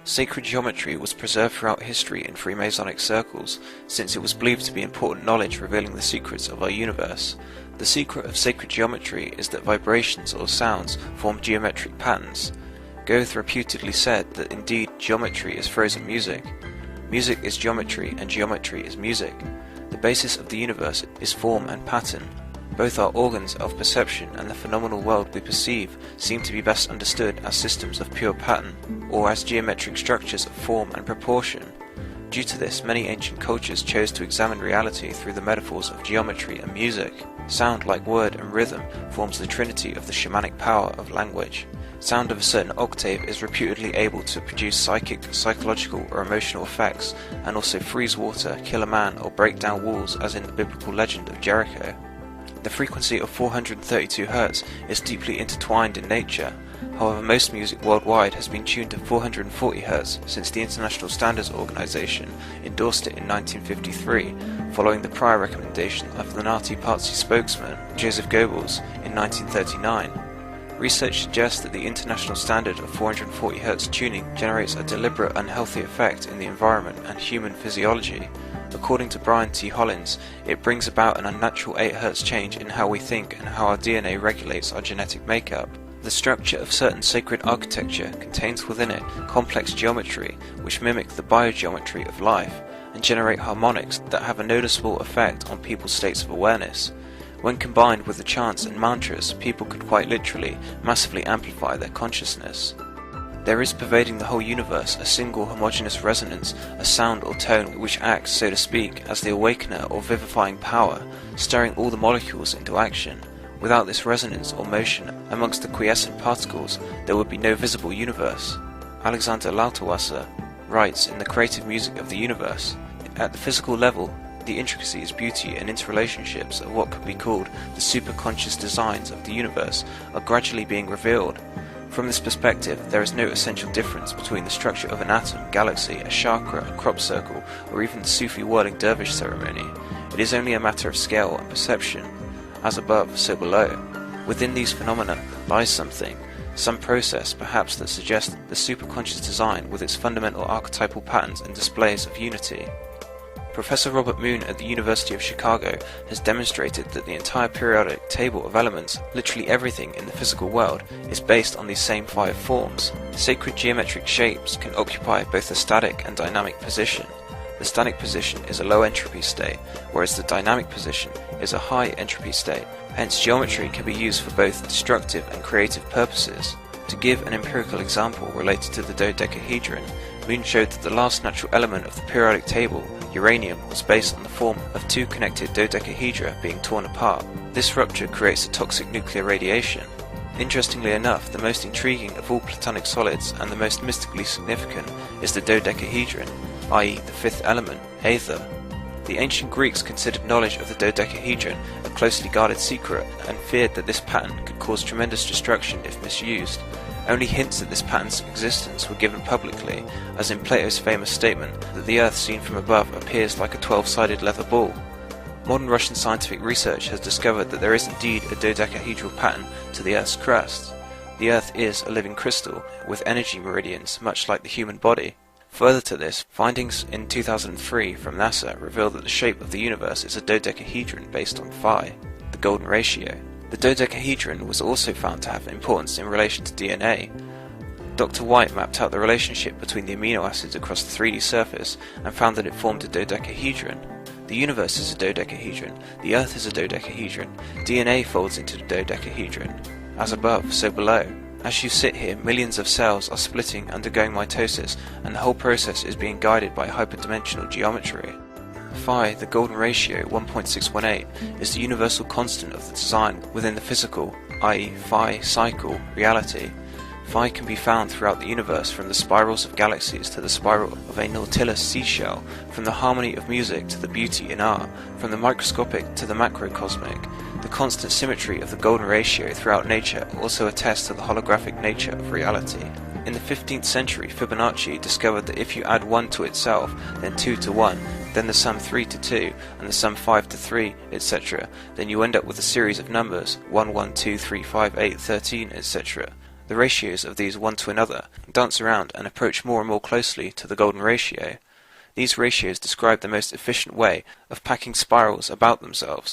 Sacred geometry was preserved throughout history in Freemasonic circles, since it was believed to be important knowledge revealing the secrets of our universe. The secret of sacred geometry is that vibrations or sounds form geometric patterns. Goethe reputedly said that indeed geometry is frozen music. Music is geometry and geometry is music. The basis of the universe is form and pattern. Both are organs of perception, and the phenomenal world we perceive seem to be best understood as systems of pure pattern, or as geometric structures of form and proportion. Due to this, many ancient cultures chose to examine reality through the metaphors of geometry and music. Sound, like word and rhythm, forms the trinity of the shamanic power of language. Sound of a certain octave is reputedly able to produce psychic, psychological, or emotional effects, and also freeze water, kill a man, or break down walls, as in the biblical legend of Jericho. The frequency of 432 Hz is deeply intertwined in nature. However, most music worldwide has been tuned to 440 Hz since the International Standards Organization endorsed it in 1953, following the prior recommendation of the Nazi Party spokesman Joseph Goebbels in 1939. Research suggests that the international standard of 440 Hz tuning generates a deliberate unhealthy effect in the environment and human physiology. According to Brian T. Hollins, it brings about an unnatural 8 Hz change in how we think and how our DNA regulates our genetic makeup. The structure of certain sacred architecture contains within it complex geometry which mimic the biogeometry of life and generate harmonics that have a noticeable effect on people's states of awareness. When combined with the chants and mantras, people could quite literally massively amplify their consciousness. There is pervading the whole universe a single homogeneous resonance, a sound or tone which acts, so to speak, as the awakener or vivifying power, stirring all the molecules into action. Without this resonance or motion amongst the quiescent particles, there would be no visible universe. Alexander Lauterwasser writes in The Creative Music of the Universe, at the physical level, the intricacies, beauty, and interrelationships of what could be called the superconscious designs of the universe are gradually being revealed. From this perspective, there is no essential difference between the structure of an atom, galaxy, a chakra, a crop circle, or even the Sufi whirling dervish ceremony. It is only a matter of scale and perception. As above, so below. Within these phenomena lies something, some process perhaps that suggests the superconscious design with its fundamental archetypal patterns and displays of unity. Professor Robert Moon at the University of Chicago has demonstrated that the entire periodic table of elements, literally everything in the physical world, is based on these same 5 forms. Sacred geometric shapes can occupy both a static and dynamic position. The static position is a low entropy state, whereas the dynamic position is a high entropy state. Hence, geometry can be used for both destructive and creative purposes. To give an empirical example related to the dodecahedron, Moon showed that the last natural element of the periodic table, uranium, was based on the form of 2 connected dodecahedra being torn apart. This rupture creates a toxic nuclear radiation. Interestingly enough, the most intriguing of all platonic solids and the most mystically significant is the dodecahedron, i.e. the 5th element, aether. The ancient Greeks considered knowledge of the dodecahedron a closely guarded secret and feared that this pattern could cause tremendous destruction if misused. Only hints at this pattern's existence were given publicly, as in Plato's famous statement that the Earth seen from above appears like a 12-sided leather ball. Modern Russian scientific research has discovered that there is indeed a dodecahedral pattern to the Earth's crust. The Earth is a living crystal, with energy meridians much like the human body. Further to this, findings in 2003 from NASA reveal that the shape of the universe is a dodecahedron based on phi, the golden ratio. The dodecahedron was also found to have importance in relation to DNA. Dr. White mapped out the relationship between the amino acids across the 3D surface and found that it formed a dodecahedron. The universe is a dodecahedron, the Earth is a dodecahedron, DNA folds into the dodecahedron. As above, so below. As you sit here, millions of cells are splitting, undergoing mitosis, and the whole process is being guided by hyperdimensional geometry. Phi, the golden ratio 1.618, is the universal constant of the design within the physical, i.e. phi cycle, reality. Phi can be found throughout the universe, from the spirals of galaxies to the spiral of a Nautilus seashell, from the harmony of music to the beauty in art, from the microscopic to the macrocosmic. The constant symmetry of the golden ratio throughout nature also attests to the holographic nature of reality. In the 15th century, Fibonacci discovered that if you add 1 to itself, then 2 to 1, then the sum 3 to 2, and the sum 5 to 3, etc., then you end up with a series of numbers 1, 1, 2, 3, 5, 8, 13, etc. The ratios of these one to another dance around and approach more and more closely to the golden ratio. These ratios describe the most efficient way of packing spirals about themselves.